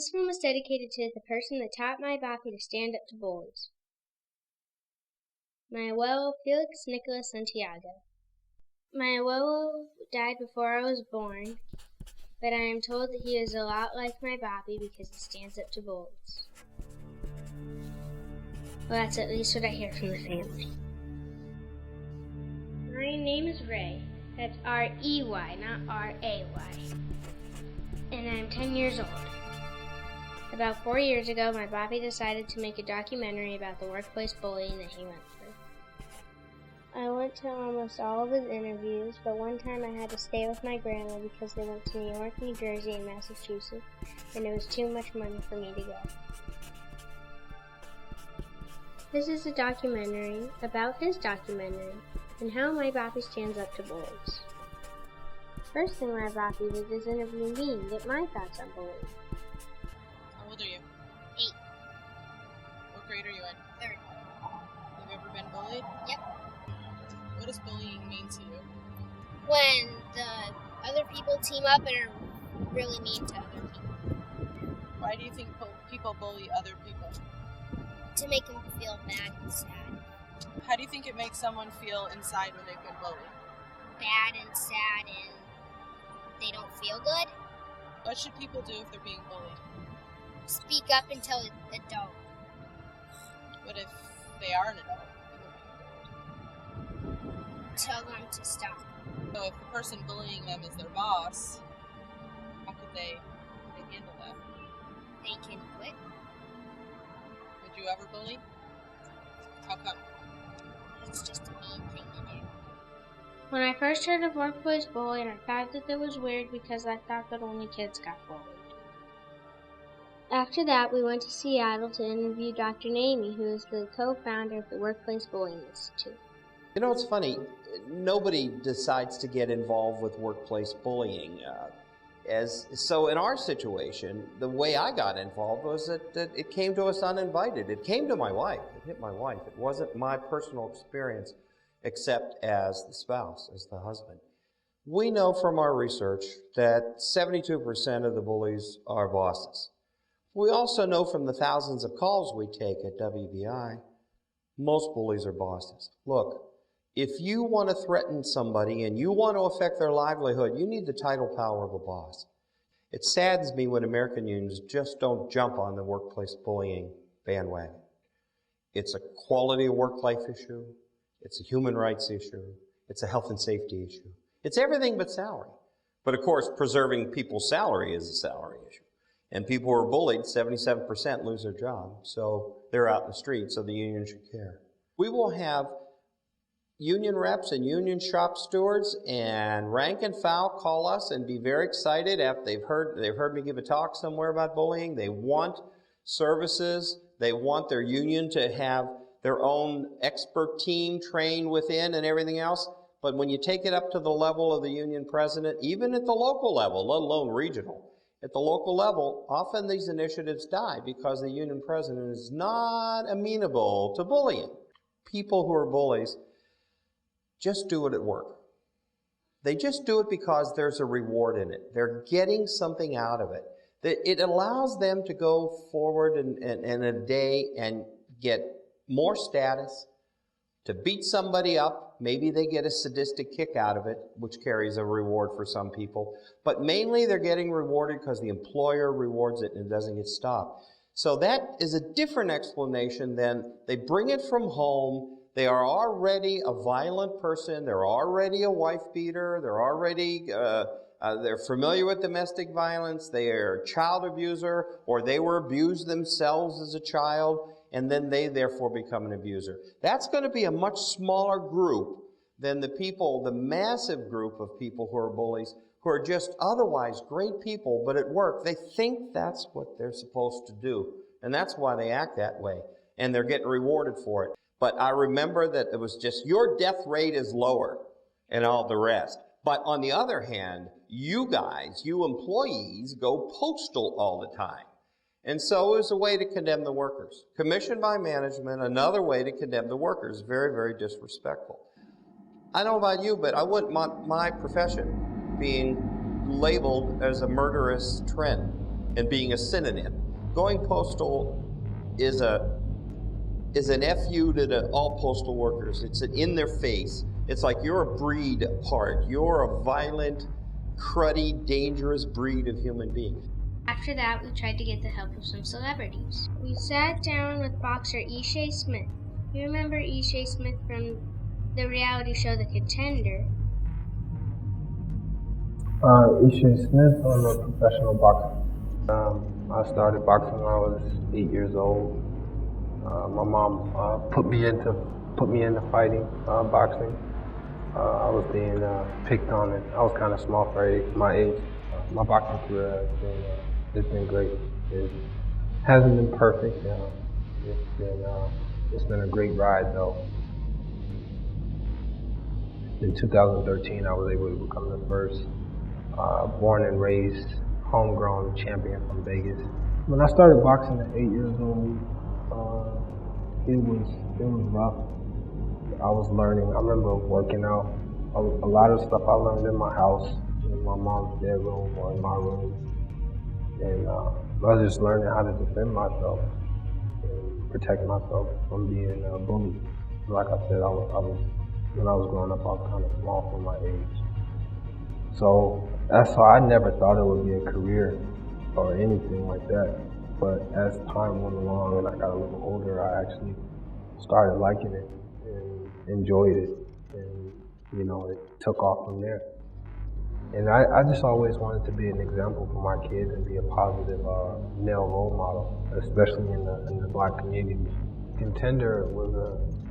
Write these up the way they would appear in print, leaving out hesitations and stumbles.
This one was dedicated to the person that taught my Papi to stand up to bullies. My abuelo Felix Nicolas Santiago. My abuelo died before I was born, but I am told that he is a lot like my Papi because he stands up to bullies. Well, that's at least what I hear from the family. My name is Ray. That's R-E-Y, not R-A-Y. And I'm 10 years old. About 4 years ago, my Papi decided to make a documentary about the workplace bullying that he went through. I went to almost all of his interviews, but one time I had to stay with my grandma because they went to New York, New Jersey, and Massachusetts, and it was too much money for me to go. This is a documentary about his documentary and how my Papi stands up to bullies. First thing my Papi did is interview me and get my thoughts on bullying. How old are you? 8. What grade are you in? 3rd. Have you ever been bullied? Yep. What does bullying mean to you? When the other people team up and are really mean to other people. Why do you think people bully other people? To make them feel bad and sad. How do you think it makes someone feel inside when they've been bullied? Bad and sad and they don't feel good. What should people do if they're being bullied? Speak up and tell the adult. What if they are an adult? Tell them to stop. So if the person bullying them is their boss, how could they handle that? They can quit. Would you ever bully? How come? It's just a mean thing to do. When I first heard of workplace bullying, I thought that it was weird because I thought that only kids got bullied. After that, we went to Seattle to interview Dr. Naomi, who is the co-founder of the Workplace Bullying Institute. You know, it's funny. Nobody decides to get involved with workplace bullying. So in our situation, the way I got involved was that it came to us uninvited. It came to my wife. It hit my wife. It wasn't my personal experience, except as the spouse, as the husband. We know from our research that 72% of the bullies are bosses. We also know from the thousands of calls we take at WBI, most bullies are bosses. Look, if you want to threaten somebody and you want to affect their livelihood, you need the title power of a boss. It saddens me when American unions just don't jump on the workplace bullying bandwagon. It's a quality of work life issue. It's a human rights issue. It's a health and safety issue. It's everything but salary. But of course, preserving people's salary is a salary issue. And people who are bullied, 77% lose their job. So they're out in the street, so the union should care. We will have union reps and union shop stewards and rank and file call us and be very excited after they've heard me give a talk somewhere about bullying. They want services. They want their union to have their own expert team trained within and everything else. But when you take it up to the level of the union president, even at the local level, let alone regional, at the local level, often these initiatives die because the union president is not amenable to bullying. People who are bullies just do it at work. They just do it because there's a reward in it. They're getting something out of it. It allows them to go forward in a day and get more status, to beat somebody up. Maybe they get a sadistic kick out of it, which carries a reward for some people. But mainly they're getting rewarded because the employer rewards it and it doesn't get stopped. So that is a different explanation than they bring it from home. They are already a violent person. They're already a wife beater. They're already, they're familiar with domestic violence. They are a child abuser, or they were abused themselves as a child, and then they therefore become an abuser. That's going to be a much smaller group than the people, the massive group of people who are bullies, who are just otherwise great people, but at work they think that's what they're supposed to do. And that's why they act that way. And they're getting rewarded for it. But I remember that it was just, your death rate is lower and all the rest. But on the other hand, you guys, you employees, go postal all the time. And so it was a way to condemn the workers. Commissioned by management, another way to condemn the workers. Very, very disrespectful. I don't know about you, but I wouldn't want my profession being labeled as a murderous trend. and being a synonym. Going postal is an FU to all postal workers. It's an in their face. It's like you're a breed apart. You're a violent, cruddy, dangerous breed of human being. After that, we tried to get the help of some celebrities. We sat down with boxer Ishay Smith. You remember Ishay Smith from the reality show The Contender? Ishay Smith, I'm a professional boxer. I started boxing when I was 8 years old. My mom put me into fighting, boxing. I was being picked on, and I was kind of small for my age. My boxing career has been great. It hasn't been perfect. It's been a great ride though. In 2013, I was able to become the first born and raised homegrown champion from Vegas. When I started boxing at 8 years old, it was rough. I was learning. I remember working out. A lot of stuff I learned in my house, in my mom's bedroom or in my room, and I was just learning how to defend myself and protect myself from being bullied. Like I said, when I was growing up, I was kind of small for my age. So that's why I never thought it would be a career or anything like that. But as time went along and I got a little older, I actually started liking it and enjoyed it. And, it took off from there. And I just always wanted to be an example for my kids and be a positive male role model, especially in the Black community. Contender was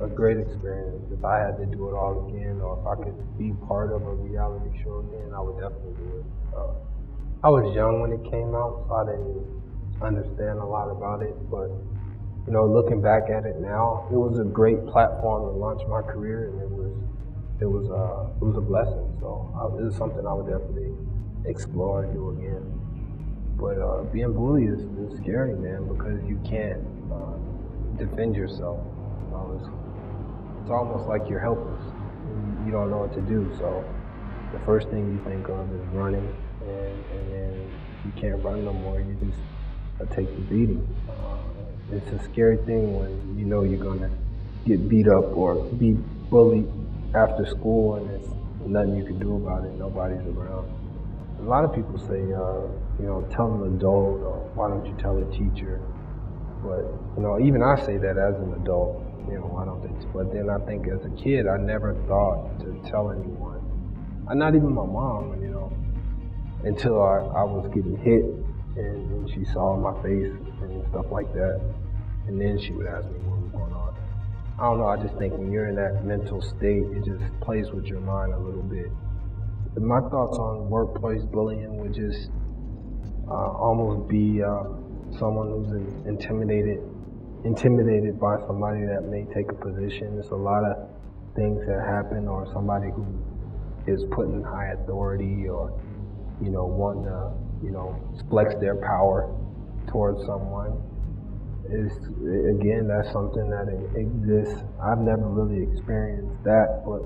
a great experience. If I had to do it all again, or if I could be part of a reality show again, I would definitely do it. I was young when it came out, so I didn't understand a lot about it, but looking back at it now, it was a great platform to launch my career, and it was a blessing. So it was something I would definitely explore and do again. But being bullied is scary, man, because you can't defend yourself. It's almost like you're helpless. You don't know what to do. So the first thing you think of is running, and then if you can't run no more, you just take the beating. It's a scary thing when you know you're gonna get beat up or be bullied after school, and there's nothing you can do about it. Nobody's around. A lot of people say, tell an adult, or why don't you tell a teacher? But even I say that as an adult. Why don't they? But then I think as a kid, I never thought to tell anyone. Not even my mom, until I was getting hit and she saw my face and stuff like that. And then she would ask me what was going on. I don't know, I just think when you're in that mental state, it just plays with your mind a little bit. But my thoughts on workplace bullying would just almost be someone who's intimidated by somebody that may take a position. There's a lot of things that happen, or somebody who is put in high authority, or wanting to flex their power towards someone. Again, that's something that exists. I've never really experienced that, but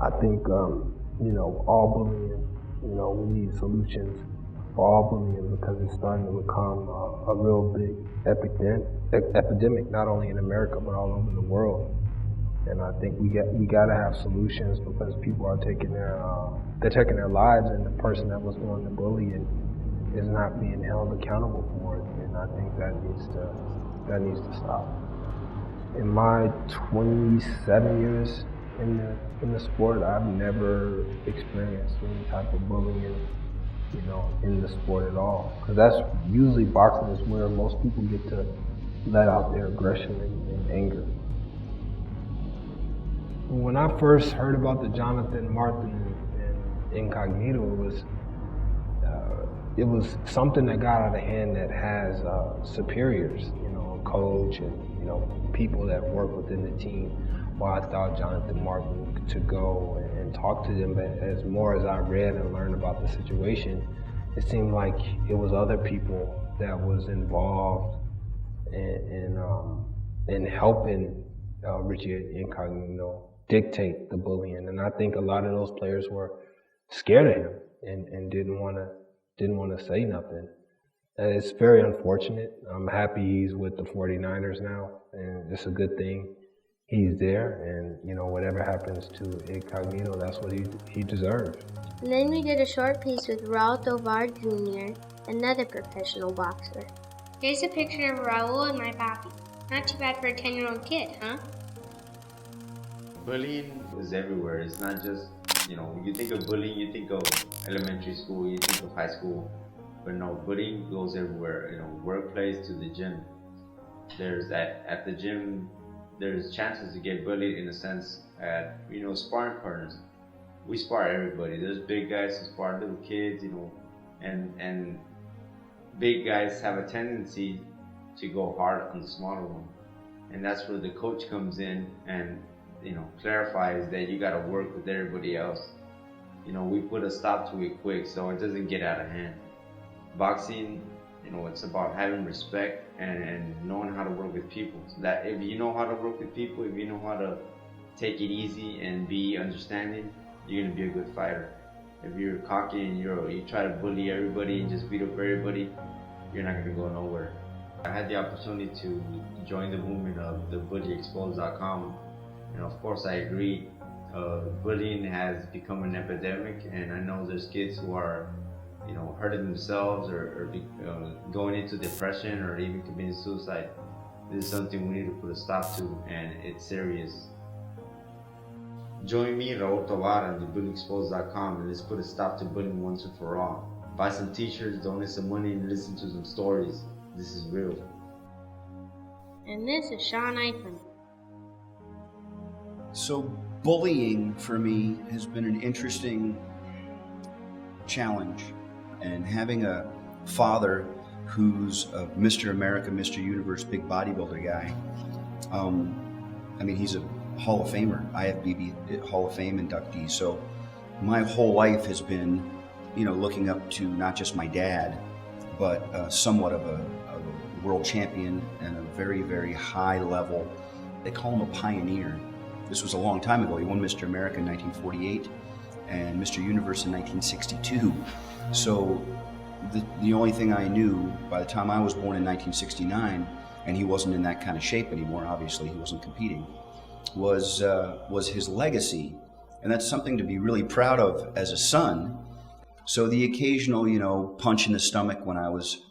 I think all bullying, we need solutions for all bullying, because it's starting to become a real big epidemic, not only in America but all over the world. And I think we got to have solutions, because people are taking their lives, and the person that was doing the bullying is not being held accountable for it. And I think that needs to stop. In my 27 years in the sport, I've never experienced any type of bullying, in the sport at all. Because that's usually, boxing is where most people get to let out their aggression and anger. When I first heard about the Jonathan Martin and Incognito, it was something that got out of hand that has superiors, a coach and people that work within the team. Well, I thought Jonathan Martin to go and talk to them, but as more as I read and learned about the situation, it seemed like it was other people that was involved in helping Richie Incognito dictate the bullying. And I think a lot of those players were scared of him and didn't want to say nothing. It's very unfortunate. I'm happy he's with the 49ers now, and it's a good thing he's there. And, you know, whatever happens to Incognito, that's what he deserves. And then we did a short piece with Raoul Roth Jr., another professional boxer. Here's a picture of Raoul and my Papi. Not too bad for a 10-year-old kid, huh? Bullying is everywhere. It's not just, you know, you think of bullying, you think of elementary school, you think of high school. But no, bullying goes everywhere, you know, workplace to the gym. There's at the gym, there's chances to get bullied in a sense at, you know, sparring partners. We spar everybody. There's big guys who spar little kids, you know, and big guys have a tendency to go hard on the smaller one. And that's where the coach comes in and, you know, clarifies that you gotta work with everybody else. You know, we put a stop to it quick so it doesn't get out of hand. Boxing, you know, it's about having respect and knowing how to work with people. So that if you know how to work with people, if you know how to take it easy and be understanding, you're gonna be a good fighter. If you're cocky and you try to bully everybody and just beat up everybody, you're not gonna go nowhere. I had the opportunity to join the movement of the bullyexposed.com, and of course I agree. Bullying has become an epidemic, and I know there's kids who are, you know, hurting themselves or going into depression or even committing suicide. This is something we need to put a stop to, and it's serious. Join me, Raoul Roth, on the bullyexposed.com, and let's put a stop to bullying once and for all. Buy some t-shirts, donate some money, and listen to some stories. This is real. And this is Sean Ison. So bullying for me has been an interesting challenge, and having a father who's a Mr. America, Mr. Universe, big bodybuilder guy. I mean, he's a Hall of Famer, IFBB Hall of Fame inductee. So my whole life has been, you know, looking up to not just my dad, but somewhat of a world champion and a very, very high level. They call him a pioneer. This was a long time ago. He won Mr. America in 1948 and Mr. Universe in 1962. So the only thing I knew by the time I was born in 1969, and he wasn't in that kind of shape anymore, obviously he wasn't competing, was his legacy. And that's something to be really proud of as a son. So the occasional, you know, punch in the stomach when I was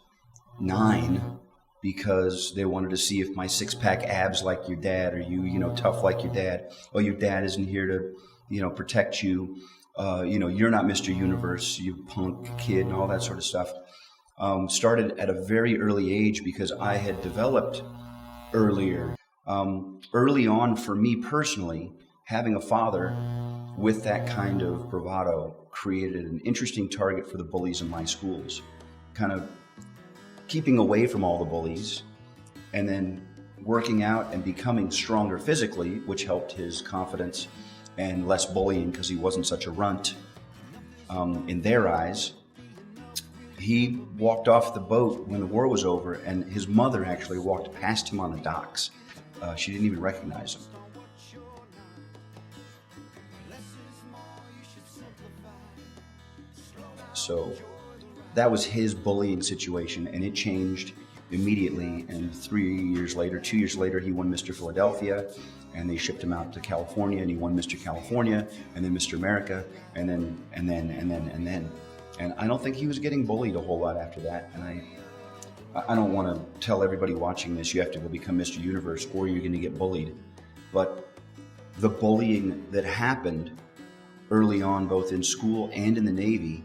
9, because they wanted to see if my six-pack abs like your dad, or you know, tough like your dad. Oh, your dad isn't here to, you know, protect you. You know, you're not Mr. Universe, you punk kid, and all that sort of stuff. Started at a very early age because I had developed earlier. Early on, for me personally, having a father with that kind of bravado created an interesting target for the bullies in my schools. Kind of keeping away from all the bullies, and then working out and becoming stronger physically, which helped his confidence and less bullying because he wasn't such a runt in their eyes. He walked off the boat when the war was over, and his mother actually walked past him on the docks. She didn't even recognize him. So that was his bullying situation, and it changed immediately. And 2 years later, he won Mr. Philadelphia, and they shipped him out to California, and he won Mr. California, and then Mr. America, and then. And I don't think he was getting bullied a whole lot after that. And I don't want to tell everybody watching this, you have to go become Mr. Universe or you're going to get bullied. But the bullying that happened early on, both in school and in the Navy,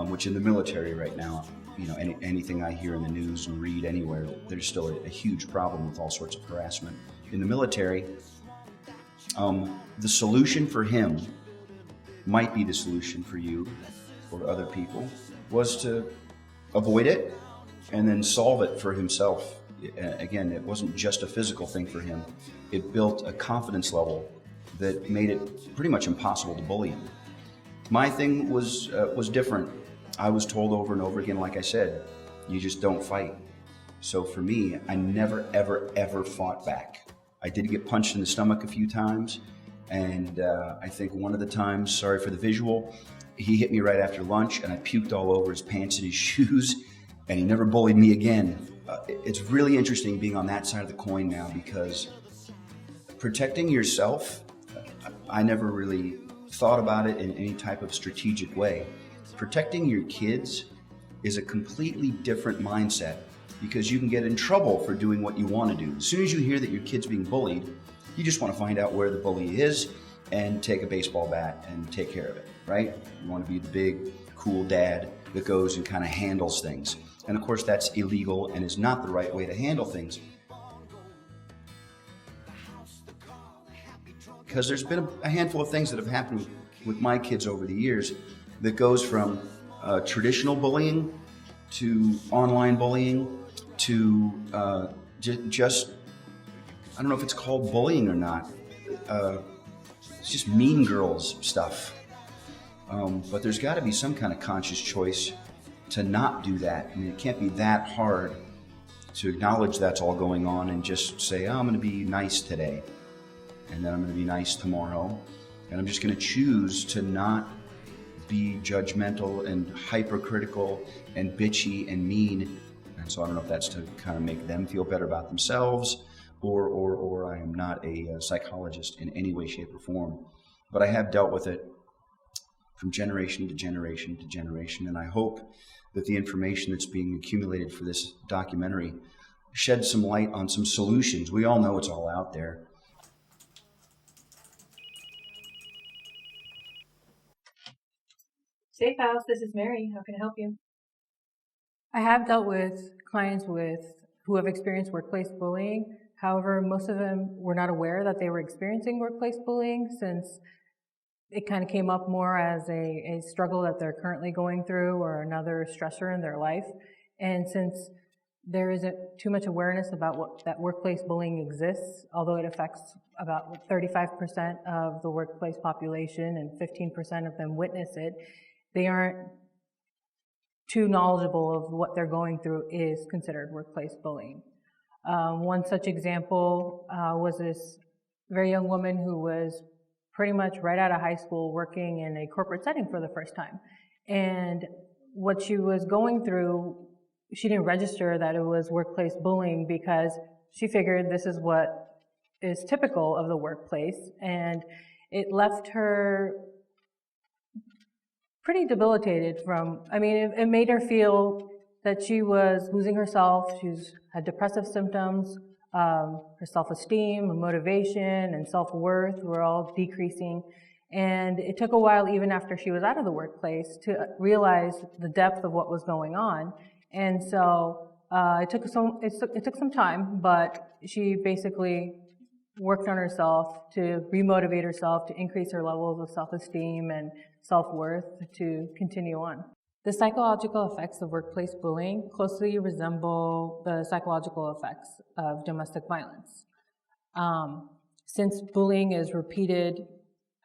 which in the military right now, you know, anything I hear in the news and read anywhere, there's still a huge problem with all sorts of harassment. In the military, the solution for him might be the solution for you or other people, was to avoid it and then solve it for himself. Again, it wasn't just a physical thing for him. It built a confidence level that made it pretty much impossible to bully him. My thing was different. I was told over and over again, like I said, you just don't fight. So for me, I never, ever, ever fought back. I did get punched in the stomach a few times, and I think one of the times, sorry for the visual, he hit me right after lunch, and I puked all over his pants and his shoes. and he never bullied me again. It's really interesting being on that side of the coin now, because protecting yourself, I never really thought about it in any type of strategic way. Protecting your kids is a completely different mindset, because you can get in trouble for doing what you want to do. As soon as you hear that your kid's being bullied, you just want to find out where the bully is and take a baseball bat and take care of it, right? You want to be the big, cool dad that goes and kind of handles things. And of course, that's illegal and is not the right way to handle things. Because there's been a handful of things that have happened with my kids over the years that goes from traditional bullying to online bullying to just, I don't know if it's called bullying or not. It's just mean girls stuff. But there's got to be some kind of conscious choice to not do that. I mean, it can't be that hard to acknowledge that's all going on and just say, oh, I'm going to be nice today, and then I'm going to be nice tomorrow, and I'm just going to choose to not be judgmental and hypercritical and bitchy and mean. And so I don't know if that's to kind of make them feel better about themselves, or I am not a psychologist in any way, shape, or form. But I have dealt with it from generation to generation to generation, and I hope that the information that's being accumulated for this documentary sheds some light on some solutions. We all know it's all out there. Safe House, this is Mary. How can I help you? I have dealt with clients who have experienced workplace bullying. However, most of them were not aware that they were experiencing workplace bullying, since it kind of came up more as a struggle that they're currently going through or another stressor in their life. And since there isn't too much awareness about that workplace bullying exists, although it affects about 35% of the workplace population and 15% of them witness it, they aren't too knowledgeable of what they're going through is considered workplace bullying. One such example was this very young woman who was pretty much right out of high school working in a corporate setting for the first time. And what she was going through, she didn't register that it was workplace bullying because she figured this is what is typical of the workplace. And it left her pretty debilitated it made her feel that she was losing herself. She had depressive symptoms. Her self-esteem, motivation, and self-worth were all decreasing. And it took a while, even after she was out of the workplace, to realize the depth of what was going on. And so it took some time, but she basically worked on herself to remotivate herself, to increase her levels of self-esteem and self-worth to continue on. The psychological effects of workplace bullying closely resemble the psychological effects of domestic violence. Since bullying is repeated,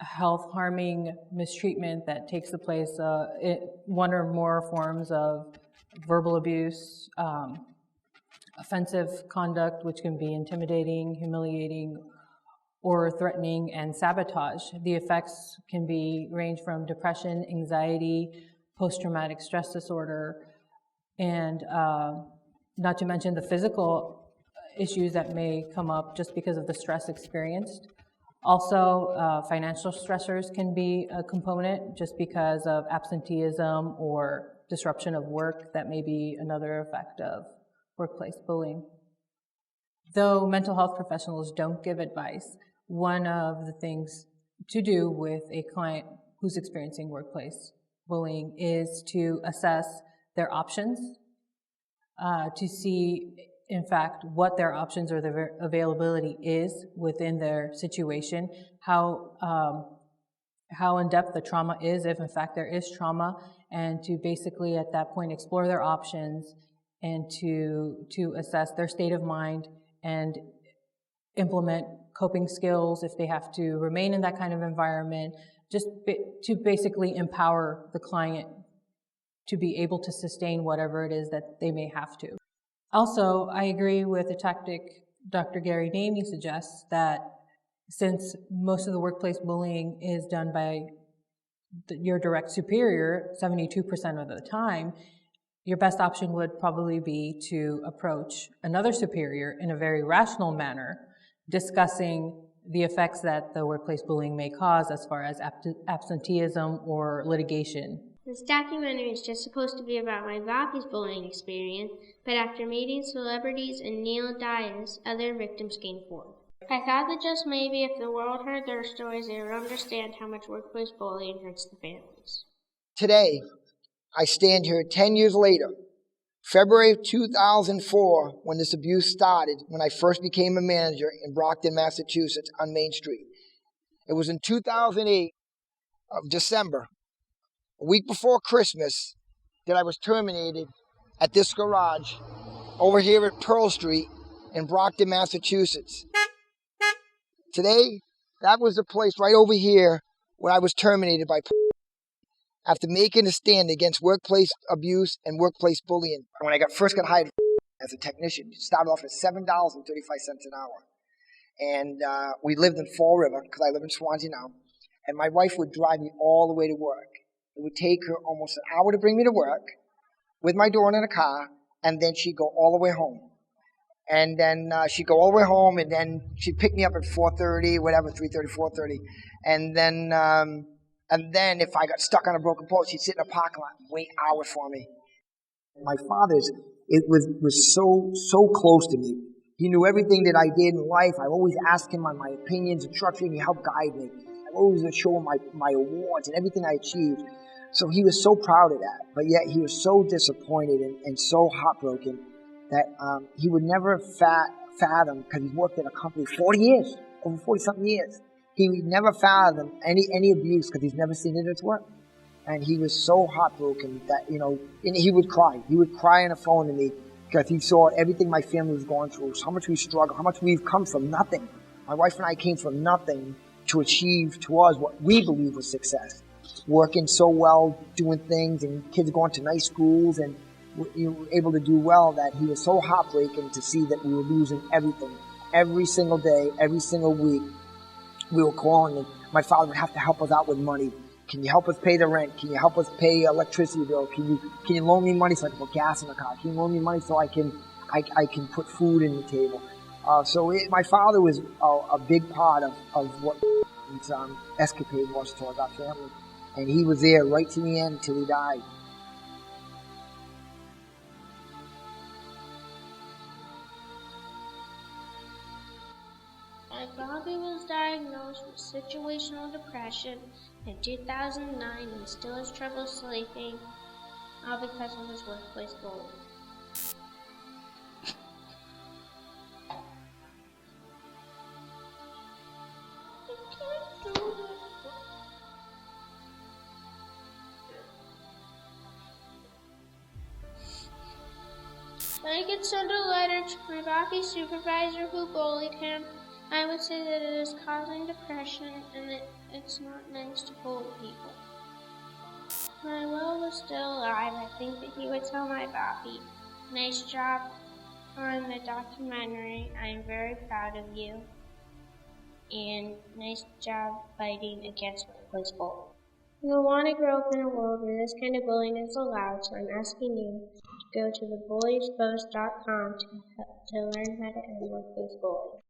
health-harming mistreatment that takes the place of one or more forms of verbal abuse, offensive conduct, which can be intimidating, humiliating, or threatening, and sabotage. The effects can range from depression, anxiety, post-traumatic stress disorder, and not to mention the physical issues that may come up just because of the stress experienced. Also, financial stressors can be a component just because of absenteeism or disruption of work. That may be another effect of workplace bullying. Though mental health professionals don't give advice, one of the things to do with a client who's experiencing workplace bullying is to assess their options, to see, in fact, what their options or their availability is within their situation, how in depth the trauma is, if in fact there is trauma, and to basically at that point explore their options and to assess their state of mind and implement coping skills if they have to remain in that kind of environment, just to basically empower the client to be able to sustain whatever it is that they may have to. Also, I agree with the tactic Dr. Gary Namey suggests, that since most of the workplace bullying is done by your direct superior 72% of the time, your best option would probably be to approach another superior in a very rational manner, discussing the effects that the workplace bullying may cause as far as absenteeism or litigation. This documentary is just supposed to be about my Papi's bullying experience, but after meeting celebrities and Neil Dias, other victims came forward. I thought that just maybe if the world heard their stories, they would understand how much workplace bullying hurts the families. Today, I stand here 10 years later, February of 2004, when this abuse started, when I first became a manager in Brockton, Massachusetts on Main Street. It was in 2008 of December, a week before Christmas, that I was terminated at this garage over here at Pearl Street in Brockton, Massachusetts. Today, that was the place right over here where I was terminated by after making a stand against workplace abuse and workplace bullying. When I first got hired as a technician, it started off at $7.35 an hour. And we lived in Fall River, because I live in Swansea now. And my wife would drive me all the way to work. It would take her almost an hour to bring me to work with my daughter in a car, and then she'd go all the way home. And then she'd go all the way home, and then she'd pick me up at 4:30, whatever, 3:30, 4:30. And then if I got stuck on a broken pole, she'd sit in a parking lot and wait hours for me. My father's, it was so close to me. He knew everything that I did in life. I always asked him on my opinions and trusted him. He helped guide me. I always would show him my awards and everything I achieved. So he was so proud of that. But yet he was so disappointed and so heartbroken that he would never fathom, because he's worked at a company 40 years, over 40-something years. He would never fathom any abuse because he's never seen it at his work. And he was so heartbroken that, and he would cry. He would cry on the phone to me because he saw everything my family was going through, how much we struggled, how much we've come from nothing. My wife and I came from nothing to achieve to us what we believe was success. Working so well, doing things, and kids going to nice schools, and you were able to do well, that he was so heartbreaking to see that we were losing everything. Every single day, every single week, we were calling, and my father would have to help us out with money. Can you help us pay the rent? Can you help us pay electricity bill? Can you loan me money so I can put gas in the car? Can you loan me money so I can put food in the table? My father was a big part of what his escapade was towards our family. And he was there right to the end until he died. My Papi was diagnosed with situational depression in 2009 and still has trouble sleeping, all because of his workplace bullying. I could send a letter to my Papi's supervisor who bullied him. I would say that it is causing depression and that it's not nice to bully people. If my Will was still alive, I think that he would tell my Papi, "Nice job on the documentary. I am very proud of you. And nice job fighting against workplace bullying." We want to grow up in a world where this kind of bullying is allowed, so I'm asking you to go to thebullyexposed.com to learn how to end workplace bullying.